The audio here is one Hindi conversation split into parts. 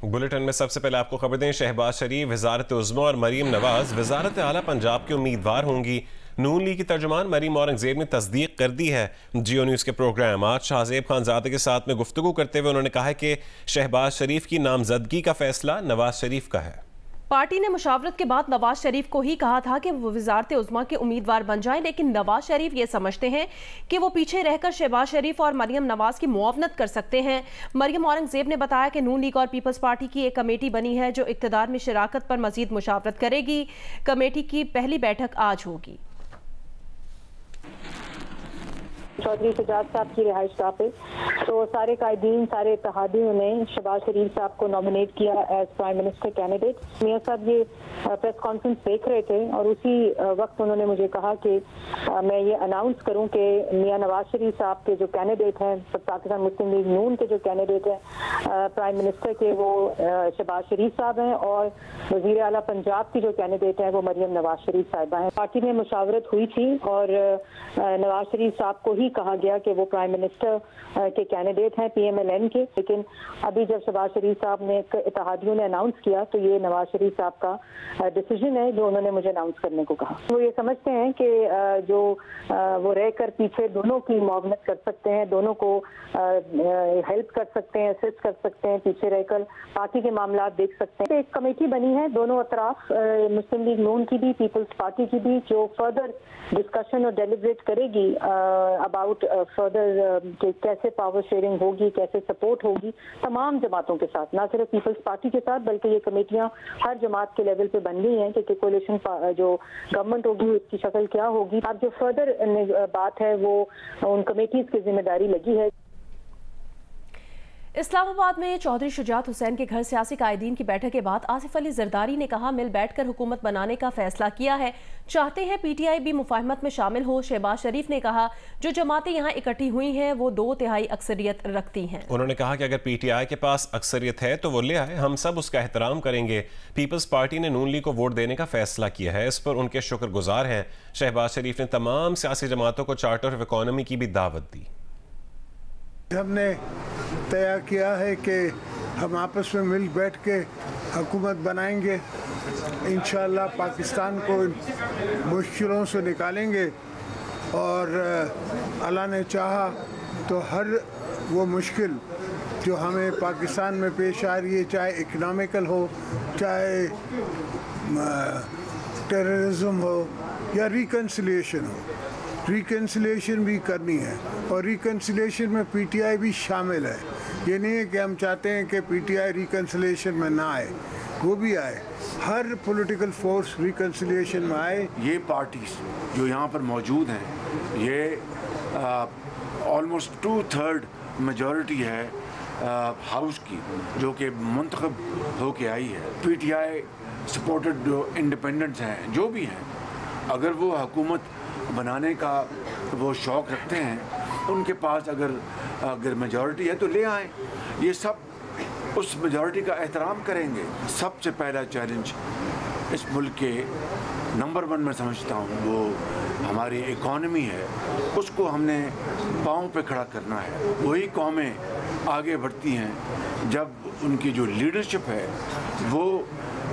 बुलेटिन में सबसे पहले आपको खबर दें, शहबाज शरीफ, वजारत उज़्मा और मरीम नवाज वजारत आला पंजाब के उम्मीदवार होंगी। नून लीग की तर्जुमान मरीम औरंगजेब ने तस्दीक कर दी है। जियो न्यूज़ के प्रोग्राम आज शाहजेब खानजादे के साथ में गुफ्तगू करते हुए उन्होंने कहा कि शहबाज शरीफ की नामजदगी का फैसला नवाज शरीफ का है। पार्टी ने मुशावरत के बाद नवाज शरीफ को ही कहा था कि वो वजारत उज़्मा के उम्मीदवार बन जाएं, लेकिन नवाज शरीफ ये समझते हैं कि वो पीछे रहकर शहबाज शरीफ और मरियम नवाज की मुआवनत कर सकते हैं। मरियम औरंगजेब ने बताया कि नून लीग और पीपल्स पार्टी की एक कमेटी बनी है जो इक़्तिदार में शराकत पर मजीद मुशावरत करेगी। कमेटी की पहली बैठक आज होगी। चौधरी शजाद साहब की रिहाइश गाह पे तो सारे कायदीन, सारे इत्तेहादियों ने शहबाज शरीफ साहब को नॉमिनेट किया एज प्राइम मिनिस्टर कैंडिडेट। मियां साहब ये प्रेस कॉन्फ्रेंस देख रहे थे और उसी वक्त उन्होंने मुझे कहा कि मैं ये अनाउंस करूं कि मियां नवाज शरीफ साहब के जो कैंडिडेट हैं, पाकिस्तान मुस्लिम लीग नून के जो कैंडिडेट हैं प्राइम मिनिस्टर के, वो शहबाज शरीफ साहब हैं और वजीर आला पंजाब की जो कैंडिडेट हैं वो मरियम नवाज शरीफ साहिबा हैं। पार्टी में मुशावरत हुई थी और नवाज शरीफ साहब को ही कहा गया कि वो प्राइम मिनिस्टर के कैंडिडेट हैं PMLN के, लेकिन अभी जब शहबाज शरीफ साहब ने इत्तेहादियों ने अनाउंस किया तो ये नवाज शरीफ साहब का डिसीजन है जो उन्होंने मुझे अनाउंस करने को कहा। वो ये समझते हैं कि जो वो रहकर पीछे दोनों की मुआवनत कर सकते हैं, दोनों को हेल्प कर सकते हैं, असिस्ट कर सकते हैं, पीछे रहकर पार्टी के मामला देख सकते हैं। एक कमेटी बनी है दोनों अतराफ, मुस्लिम लीग नून की भी, पीपल्स पार्टी की भी, जो फर्दर डिस्कशन और डेलिब्रेट करेगी अबाउट फर्दर कैसे पावर शेयरिंग होगी, कैसे सपोर्ट होगी तमाम जमातों के साथ, ना सिर्फ पीपल्स पार्टी के साथ बल्कि ये कमेटियां हर जमात के लेवल पे बन गई हैं कि कोalition जो गवर्नमेंट होगी उसकी शक्ल क्या होगी। अब जो फर्दर बात है वो उन कमेटीज की जिम्मेदारी लगी है। इस्लामाबाद में चौधरी शुजात हुसैन के घर सियासी कायदीन की बैठक के बाद आसिफ अली जरदारी ने कहा, मिल बैठकर हुकूमत बनाने का फैसला किया है, चाहते हैं PTI भी मुफाहमत में शामिल हो। शहबाज शरीफ ने कहा, जो जमातें यहाँ इकट्ठी हुई हैं वो 2/3 अक्सरियत रखती हैं। उन्होंने कहा कि अगर PTI के पास अक्सरियत है तो वो ले आए, हम सब उसका एहतराम करेंगे। पीपल्स पार्टी ने नून लीग को वोट देने का फैसला किया है, इस पर उनके शुक्रगुजार हैं। शहबाज शरीफ ने तमाम सियासी जमातों को चार्टर ऑफ इकोनॉमी की भी दावत दी। हमने तय किया है कि हम आपस में मिल बैठ के हुकूमत बनाएंगे, इंशाअल्लाह पाकिस्तान को मुश्किलों से निकालेंगे और अल्लाह ने चाहा तो हर वो मुश्किल जो हमें पाकिस्तान में पेश आ रही है, चाहे इकनॉमिकल हो, चाहे टेररिज्म हो या रिकन्सिलिएशन हो, रिकन्सिलिएशन भी करनी है और रिकन्सिलिएशन में PTI भी शामिल है। ये नहीं है कि हम चाहते हैं कि PTI रिकन्सिलिएशन में ना आए, वो भी आए, हर पॉलिटिकल फोर्स रिकन्सिलिएशन में आए। ये पार्टीज जो यहाँ पर मौजूद हैं, ये ऑलमोस्ट 2/3 मेजॉरिटी है हाउस की जो कि मुंतखब होके आई है। PTI सपोर्टेड जो इंडिपेंडेंट्स हैं, जो भी हैं, अगर वो हुकूमत बनाने का वो शौक़ रखते हैं, उनके पास अगर मेजॉरिटी है तो ले आएँ। ये सब उस मेजॉरिटी का एहतराम करेंगे। सबसे पहला चैलेंज इस मुल्क के नंबर 1 में समझता हूँ वो हमारी इकॉनमी है, उसको हमने पाँव पे खड़ा करना है। वही कौमें आगे बढ़ती हैं जब उनकी जो लीडरशिप है वो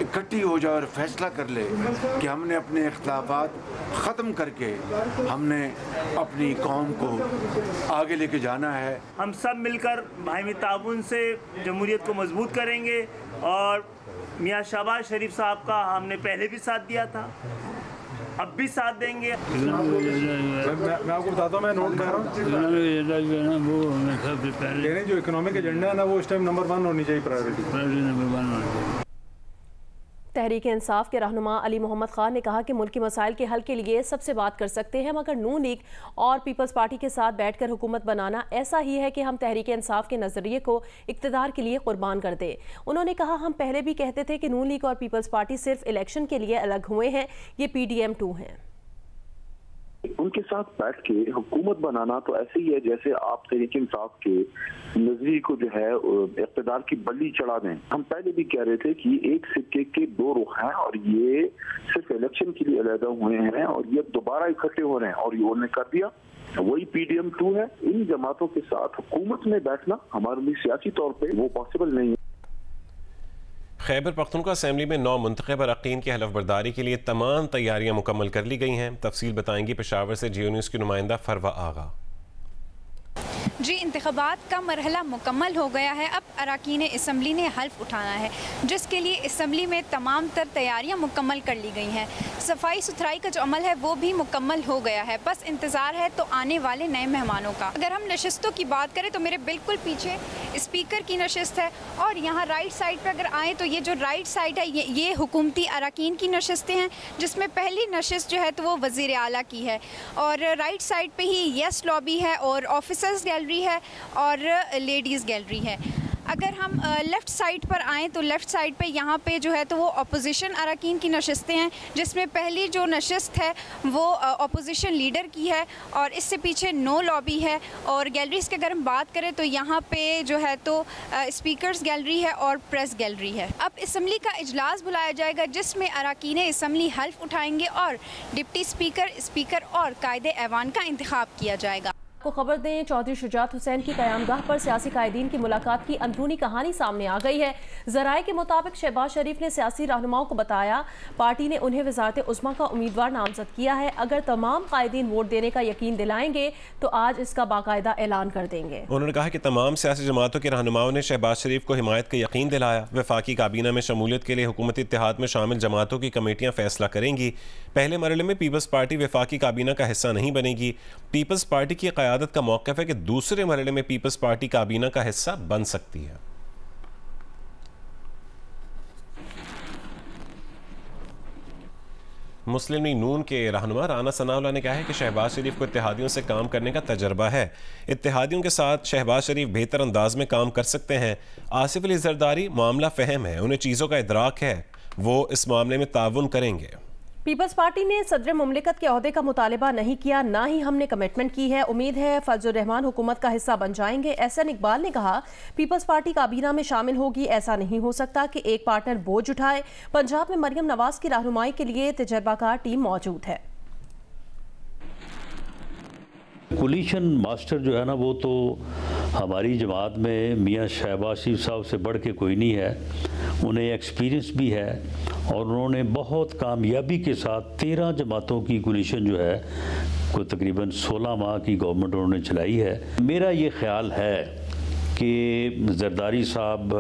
इकट्ठी हो जाए और फैसला कर ले कि हमने अपने इख्तिलाफात ख़त्म करके हमने अपनी कौम को आगे लेके जाना है। हम सब मिलकर बाहमी ताउन से जमहूरियत को मजबूत करेंगे और मियाँ शहबाज शरीफ साहब का हमने पहले भी साथ दिया था, अब भी साथ देंगे। मैं आपको बताता हूँ, मैं नोट कर रहा हूँ, जो इकोनॉमिक एजेंडा है ना वो इस टाइम नंबर 1 होनी चाहिए, प्रायोरिटी नंबर 1 होनी चाहिए। तहरीक इंसाफ के रहनुमा अली मोहम्मद खान ने कहा कि मुल्की मसाइल के हल के लिए सबसे बात कर सकते हैं, मगर नून लीग और पीपल्स पार्टी के साथ बैठकर हुकूमत बनाना ऐसा ही है कि हम तहरीक इंसाफ के नज़रिए को इक़्तिदार के लिए कुर्बान कर दें। उन्होंने कहा, हम पहले भी कहते थे कि नून लीग और पीपल्स पार्टी सिर्फ इलेक्शन के लिए अलग हुए हैं, ये PDM2 हैं। उनके साथ बैठ के हुकूमत बनाना तो ऐसे ही है जैसे आप तहरीक इंसाफ के नजरिए को जो है इक़्तिदार की बल्ली चढ़ा दें। हम पहले भी कह रहे थे कि एक सिक्के के 2 रुख हैं और ये सिर्फ इलेक्शन के लिए अलहदा हुए हैं और ये दोबारा इकट्ठे हो रहे हैं और ये उन्होंने कर दिया। वही PDM2 है। इन जमातों के साथ हुकूमत में बैठना हमारे लिए सियासी तौर पर वो पॉसिबल नहीं है। खैबर पख्तूनख्वा असेंबली में 9 मुंतखब अरकान की हलफ बर्दारी के लिए तमाम तैयारियां मुकम्मल कर ली गई हैं। तफसील बताएंगी पेशावर से जियो न्यूज़ की नुमाइंदा फरवा आगा। जी, इंतख़ाबात का मरहला मुकम्मल हो गया है। अब अरकान असम्बली ने हल्फ उठाना है, जिसके लिए असम्बली में तमाम तर तैयारियां मुकम्मल कर ली गई हैं। सफाई सुथराई का जो अमल है वो भी मुकम्मल हो गया है। बस इंतज़ार है तो आने वाले नए मेहमानों का। अगर हम नशिस्तों की बात करें तो मेरे बिल्कुल पीछे स्पीकर की नशिस्त है, और यहाँ राइट साइड पर अगर आएँ तो ये जो राइट साइड है ये हुकूमती अरकान की नशिस्तें हैं, जिसमें पहली नशिस्त जो है तो वो वज़ीर आला की है, और राइट साइड पर ही येस लॉबी है और ऑफिसर्स गैलरी है और लेडीज़ गैलरी है। अगर हम लेफ़्ट साइड पर आएँ तो लेफ़्ट साइड पे यहाँ पे जो है तो वो अपोजिशन अरकान की नशिस्तें हैं, जिसमें पहली जो नशिस्त है वो अपोजिशन लीडर की है, और इससे पीछे नो लॉबी है। और गैलरीज़ की अगर हम बात करें तो यहाँ पे जो है तो स्पीकर्स गैलरी है और प्रेस गैलरी है। अब असम्बली का इजलास बुलाया जाएगा, जिसमें अरकान असम्बली हल्फ उठाएंगे और डिप्टी स्पीकर और कायदे ऐवान का इंतखाब किया जाएगा। को खबर दें, चौधरी शुजात हुसैन की क़यामगाह पर सियासी कायदीन की मुलाकात की अंदरूनी कहानी सामने आ गई है। ज़राए के मुताबिक शहबाज शरीफ ने सियासी रहनुमाओं को बताया पार्टी ने उन्हें वज़ारत उज़्मा का उम्मीदवार नामज़द किया है। अगर तमाम कायदीन वोट देने का यकीन दिलाएंगे तो आज इसका बाकायदा ऐलान कर देंगे। उन्होंने कहा कि तमाम सियासी जमातों के रहनुमाओं ने शहबाज शरीफ को हिमायत का यकीन दिलाया। वफाकी काबीना में शमूलियत के लिए हुकूमती इत्तेहाद में शामिल जमातों की कमेटियाँ फैसला करेंगी। पहले मरहले में पीपल्स पार्टी वफाकी काबीना का हिस्सा नहीं बनेगी। पीपल्स पार्टी की क़यादत का मौक़िफ़ है कि दूसरे मरहले में पीपल्स पार्टी काबीना का हिस्सा बन सकती है। मुस्लिम लीग नून के रहनुमा राना सनाउल्लाह ने कहा है कि शहबाज शरीफ को इत्तेहादियों से काम करने का तजर्बा है। इत्तेहादियों के साथ शहबाज शरीफ बेहतर अंदाज में काम कर सकते हैं। आसिफ अली जरदारी मामला फ़हम है, उन्हें चीज़ों का इदराक है, वो इस मामले में ताउन करेंगे। पीपल्स पार्टी ने सदर मुमलिकत के ओहदे का मुतालबा नहीं किया, ना ही हमने कमिटमेंट की है। उम्मीद है फजलुर रहमान हुकूमत का हिस्सा बन जाएंगे। एहसन इकबाल ने कहा पीपल्स पार्टी काबीना में शामिल होगी। ऐसा नहीं हो सकता कि एक पार्टनर बोझ उठाए। पंजाब में मरियम नवाज की रहनुमाई के लिए तजर्बाकार टीम मौजूद है। कोलिशन मास्टर जो है ना, वो तो हमारी जमात में मियाँ शहबाज शरीफ साहब से बढ़ के कोई नहीं है। उन्हें एक्सपीरियंस भी है और उन्होंने बहुत कामयाबी के साथ 13 जमातों की कोलिशन जो है को तकरीबन 16 माह की गवर्नमेंट उन्होंने चलाई है। मेरा ये ख्याल है कि जरदारी साहब,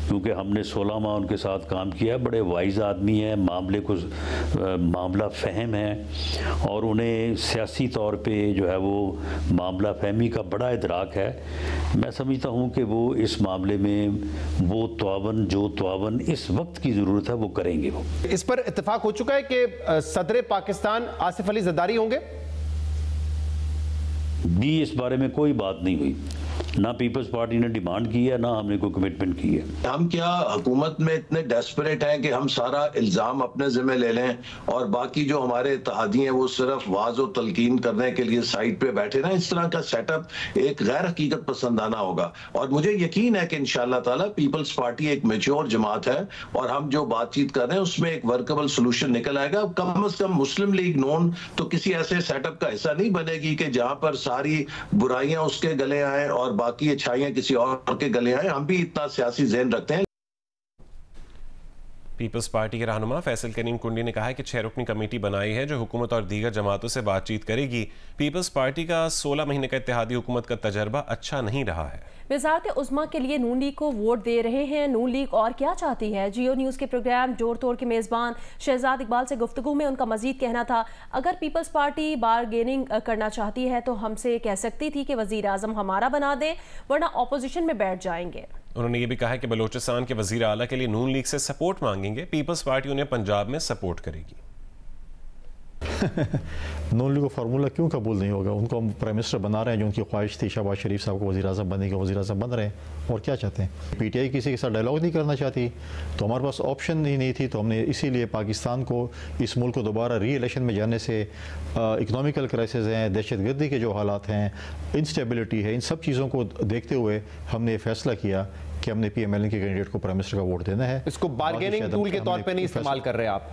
क्योंकि हमने 16 माह उनके साथ काम किया, बड़े वाइज आदमी हैं, मामला फ़हम है और उन्हें सियासी तौर पे जो है वो मामला फ़हमी का बड़ा इदराक है। मैं समझता हूँ कि वो इस मामले में वो तावन इस वक्त की ज़रूरत है वो करेंगे। वो इस पर इत्तेफाक हो चुका है कि सदर पाकिस्तान आसिफ अली जरदारी होंगे। भी इस बारे में कोई बात नहीं हुई, ना पीपल्स पार्टी ने डिमांड की है, ना हमने कोई कमिटमेंट की है। हम क्या हुकूमत में इतने डेस्परेट हैं कि हम सारा इल्ज़ाम अपने ज़िम्मे ले लें और बाकी जो हमारे इत्तेहादी हैं वो सिर्फ वाज और तलकीन करने के लिए साइड पे बैठे ना। इस तरह का सेटअप एक गैर हकीकत पसंदाना होगा। और मुझे यकीन है कि इंशाअल्लाह ताला पीपल्स पार्टी एक मैच्योर जमात है और हम जो बातचीत कर रहे हैं उसमें एक वर्केबल सोल्यूशन निकल आएगा। कम अज कम मुस्लिम लीग नून तो किसी ऐसे सेटअप का हिस्सा नहीं बनेगी कि जहां पर सारी बुराइयां उसके गले आए और बाकी अच्छाइयां किसी और के गले आए। हम भी इतना सियासी ज़हन रखते हैं। पीपल्स पार्टी के रहनुमा फैसल करीम कुंडी ने कहा है कि 6 रुकनी कमेटी बनाई है जो हुकूमत और दीगर जमातों से बातचीत करेगी। पीपल्स पार्टी का 16 महीने का इत्तेहादी हुकूमत का तजर्बा अच्छा नहीं रहा है। वज़ारत उज़्मा के लिए नून लीग को वोट दे रहे हैं। नून लीग और क्या चाहती है? जियो न्यूज़ के प्रोग्राम जोड़ तोड़ के मेज़बान शहजाद इकबाल से गुफ्तगू में उनका मजीद कहना था, अगर पीपल्स पार्टी बारगेनिंग करना चाहती है तो हमसे कह सकती थी कि वज़ीर आज़म हमारा बना दे, वरना अपोजिशन में बैठ जाएंगे। उन्होंने ये भी कहा है कि बलोचिस्तान के वज़ीर आला के लिए नून लीग से सपोर्ट मांगेंगे। पीपल्स पार्टी उन्हें पंजाब में सपोर्ट करेगी। नून लीग को फार्मूला क्यों कबूल नहीं होगा? उनको हम प्राइम मिनिस्टर बना रहे हैं, जो उनकी ख्वाहिश थी शहबाज शरीफ साहब को वज़ीर आज़म बनने के, वज़ीर आज़म बन रहे हैं। और क्या चाहते हैं? पीटीआई किसी के साथ डायलॉग नहीं करना चाहती, तो हमारे पास ऑप्शन ही नहीं थी। तो हमने इसीलिए पाकिस्तान को, इस मुल्क को दोबारा री इलेक्शन में जाने से, इकनॉमिकल क्राइसिस हैं, दहशतगर्दी के जो हालात हैं, इंस्टेबिलिटी है, इन सब चीज़ों को देखते हुए हमने फैसला किया कि हमने PMLN के कैंडिडेट को प्राइम मिनिस्टर का वोट देना है। इसको बार्गेनिंग टूल के तौर पे नहीं इस्तेमाल कर रहे आप?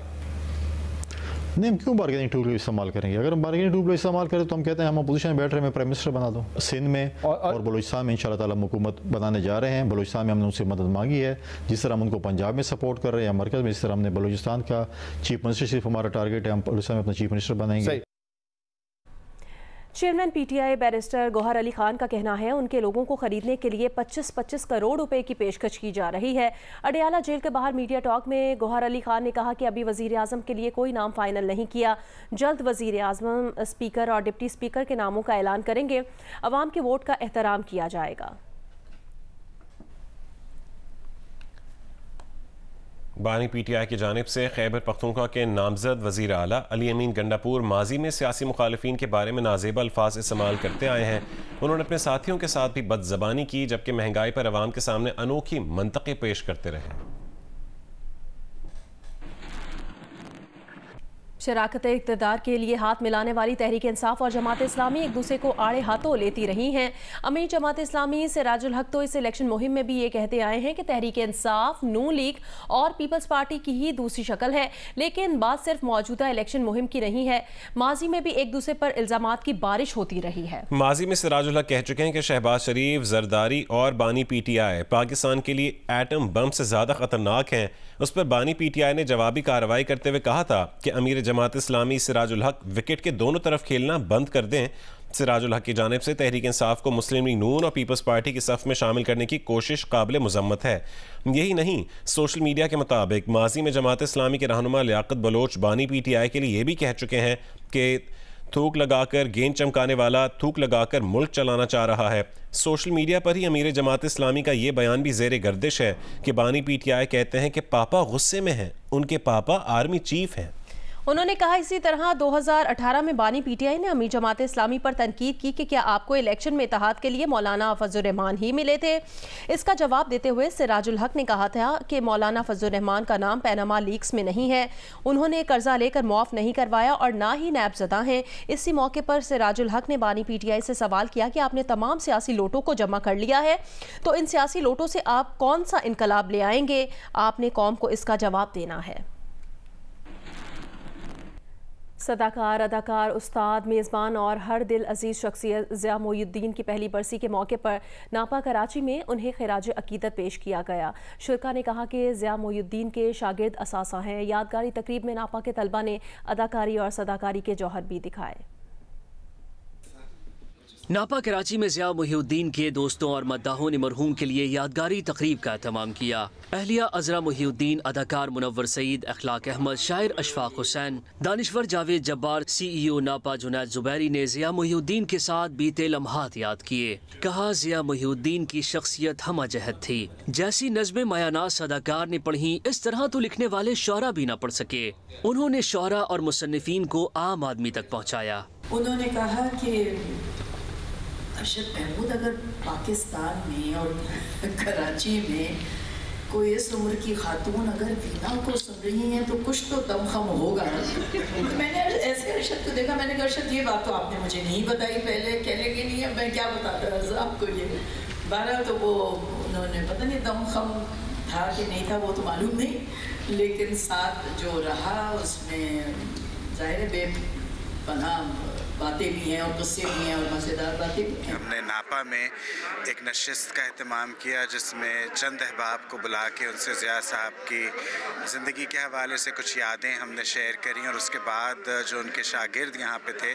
नहीं, हम क्यों बार्गेनिंग टूल इस्तेमाल करेंगे? अगर हम बार्गेनिंग टूल इस्तेमाल करें तो हम कहते हैं हम अपोजिशन में बैठ रहे हैं, मैं प्राइम मिनिस्टर बना दूँ। सिंध में और बलूचिस्तान में इंशाल्लाह ताला हम हुकूमत बनाने जा रहे हैं। बलूचिस्तान में हमने उनसे मदद मांगी है, जिस तरह हम उनको पंजाब में सपोर्ट कर रहे हैं या मरकज़ में, इस तरह हमने बलूचिस्तान का चीफ मिनिस्टरशिप हमारा टारगेट है, हम बलूचिस्तान में अपना चीफ मिनिस्टर बनाएंगे। Chairman PTI barrister Gohar Ali Khan का कहना है उनके लोगों को खरीदने के लिए 25-25 करोड़ रुपए की पेशकश की जा रही है। अडियाला जेल के बाहर मीडिया टॉक में गौहर अली खान ने कहा कि अभी वजीर आजम के लिए कोई नाम फाइनल नहीं किया, जल्द वजीर आजम, स्पीकर और डिप्टी स्पीकर के नामों का ऐलान करेंगे। अवाम के वोट का एहतराम किया जाएगा। बानी पीटीआई की जानिब से खैबर पख्तूनख्वा के नामजद वज़ीर आला अली अमीन गंडापुर माजी में सियासी मुखालिफिन के बारे में नाजेब अल्फाज इस्तेमाल करते आए हैं। उन्होंने अपने साथियों के साथ भी बदज़बानी की, जबकि महंगाई पर अवाम के सामने अनोखी मंतक़े पेश करते रहे। शराकत इक़्तिदार के लिए हाथ मिलाने वाली तहरीक इंसाफ और जमात इस्लामी एक दूसरे को आड़े हाथों लेती रही हैं। अमीर जमात इस्लामी सिराजुल हक तो इस इलेक्शन मुहिम में भी ये कहते आए हैं कि तहरीक इंसाफ, नून लीग और पीपल्स पार्टी की ही दूसरी शक्ल है, लेकिन बात सिर्फ मौजूदा इलेक्शन मुहिम की नहीं है। माजी में भी एक दूसरे पर इल्जामात की बारिश होती रही है। माजी में सिराजुल हक कह चुके हैं कि शहबाज शरीफ, जरदारी और बानी पीटीआई पाकिस्तान के लिए एटम बम से ज्यादा खतरनाक हैं। उस पर बानी पीटीआई ने जवाबी कार्रवाई करते हुए कहा था कि अमीर जमात इस्लामी सिराजुल हक विकेट के दोनों तरफ खेलना बंद कर दें। सिराजुल हक की जानिब से तहरीक इंसाफ को मुस्लिम लीग नून और पीपल्स पार्टी की सफ में शामिल करने की कोशिश काबिल मुजम्मत है। यही नहीं, सोशल मीडिया के मुताबिक माजी में जमात इस्लामी के रहनुमा लियाकत बलोच बानी पीटीआई के लिए ये भी कह चुके हैं कि थूक लगाकर गेंद चमकाने वाला थूक लगाकर मुल्क चलाना चाह रहा है। सोशल मीडिया पर ही अमीर जमात इस्लामी का ये बयान भी ज़ेरे गर्दिश है कि बानी पीटीआई कहते हैं कि पापा गुस्से में हैं, उनके पापा आर्मी चीफ हैं। उन्होंने कहा इसी तरह 2018 में बानी पीटीआई ने अमीर जमात इस्लामी पर तनकीद की कि क्या आपको इलेक्शन में इत्तेहाद के लिए मौलाना फजल रहमान ही मिले थे। इसका जवाब देते हुए सिराजुल हक ने कहा था कि मौलाना फजल रहमान का नाम पैनामा लीक्स में नहीं है, उन्होंने कर्जा लेकर मुआफ नहीं करवाया और ना ही नैबज़दा हैं। इसी मौके पर सिराजुल हक ने बानी पीटीआई से सवाल किया कि आपने तमाम सियासी लोटों को जमा कर लिया है, तो इन सियासी लोटों से आप कौन सा इनकलाब ले आएंगे? आपने कौम को इसका जवाब देना है। सदाकार, अदाकार, उस्ताद, मेज़बान और हर दिल अजीज़ शख्सियत ज़िया मोइनुद्दीन की पहली बरसी के मौके पर नापा कराची में उन्हें खिराज अकीदत पेश किया गया। शुरका ने कहा कि ज़िया मोइनुद्दीन के शागिर्द असासा हैं। यादगारी तकरीब में नापा के तलबा ने अदाकारी और सदाकारी के जौहर भी दिखाए। नापा कराची में ज़िया मोइनुद्दीन के दोस्तों और मद्दाहों ने मरहूम के लिए यादगारी तकरीब का एहतमाम किया। अहलिया अज़रा मोइनुद्दीन, अदाकार मुनव्वर सईद, अखलाक अहमद, शायर अशफाक हुसैन, दानिश्वर जावेद जब्बार, CEO नापा जुनैद जुबैरी ने ज़िया मोइनुद्दीन के साथ बीते लम्हात याद किए। कहा ज़िया मोइनुद्दीन की शख्सियत हमजहद थी, जैसी नज़्में मायानाज़ अदाकार ने पढ़ी इस तरह तो लिखने वाले शौरा भी ना पढ़ सके। उन्होंने शौरा और मुसन्निफीन को आम आदमी तक पहुँचाया। उन्होंने कहा कि अरशद महमूद अगर पाकिस्तान में और कराची में कोई इस उम्र की खातून अगर वीना को सुन रही हैं तो कुछ तो दमखम होगा। मैंने ऐसे अरशद को देखा, मैंने कहा अरशद ये बात तो आपने मुझे नहीं बताई पहले, कहने की नहीं है, मैं क्या बताता रहा आपको ये। बहरहाल तो वो उन्होंने पता नहीं दमखम था कि नहीं था वो तो मालूम नहीं, लेकिन साथ जो रहा उसमें ज़ाहिर बेपनाह बातें भी हैं और गुस्से भी हैं और मज़ेदार बातें भी हैं। हमने नापा में एक नशिस्त का एहतमाम किया जिसमें चंद अहबाब को बुला के उनसे ज़िया साहब की ज़िंदगी के हवाले से कुछ यादें हमने शेयर करी और उसके बाद जो उनके शागिर्द यहाँ पे थे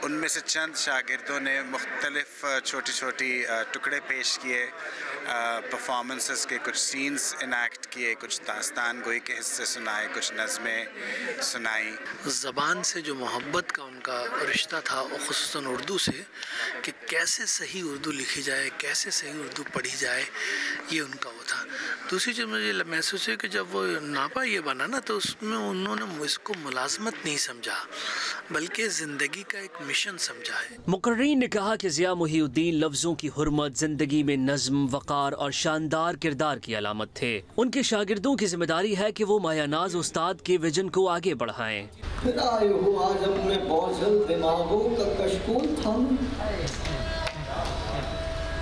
उनमें से चंद शागिर्दों ने मुख्तलिफ छोटी छोटी टुकड़े पेश किए, परफॉर्मेंसेस के कुछ सीन्स इनैक्ट किए, कुछ दास्तान गोई के हिस्से सुनाए, कुछ नज़में सुनाई। ज़बान से जो मोहब्बत का उनका रिश्ता था और ख़ुसूसन उर्दू से, कि कैसे सही उर्दू लिखी जाए, कैसे सही उर्दू पढ़ी जाए, ये उनका वो था। दूसरी चीज़ मुझे महसूस हुई कि जब वो नापा ये बना ना तो उसमें उन्होंने इसको मुलाजमत नहीं समझा बल्कि ज़िंदगी का एक मिशन समझा है। मुकर्रीन ने कहा कि ज़िया मोइनुद्दीन लफ्ज़ों की हुर्मत, ज़िंदगी में नज़्म, वक़ार और शानदार किरदार की अलामत थे। उनके शागिर्दों की जिम्मेदारी है कि वो मायानाज़ उस्ताद के विजन को आगे बढ़ाएं। फिर आए हो आज अपने बोझल दिमागों का कशकोल थम,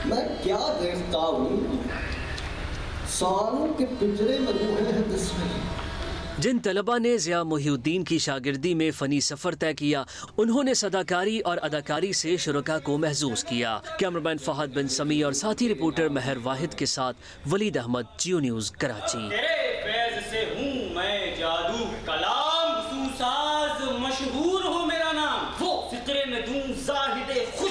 मैं क्या देखता हूँ, सवालों के पिंजरे में रूहें हैं तस्वीर, जिन तलबा ने ज़िया मोहिउद्दीन की शागिर्दी में फ़नी सफ़र तय किया, उन्होंने सदाकारी और अदाकारी से शुरका को महसूस किया। कैमरामैन फहद बिन समी और साथी रिपोर्टर महर वाहिद के साथ वलीद अहमद, जियो न्यूज़, कराची। तेरे फैज़ से हूँ मैं जादू कलाम, सूसाज मशहूर हो मेरा नाम, वो फिक्रे में दूं ज़ाहिदे खुश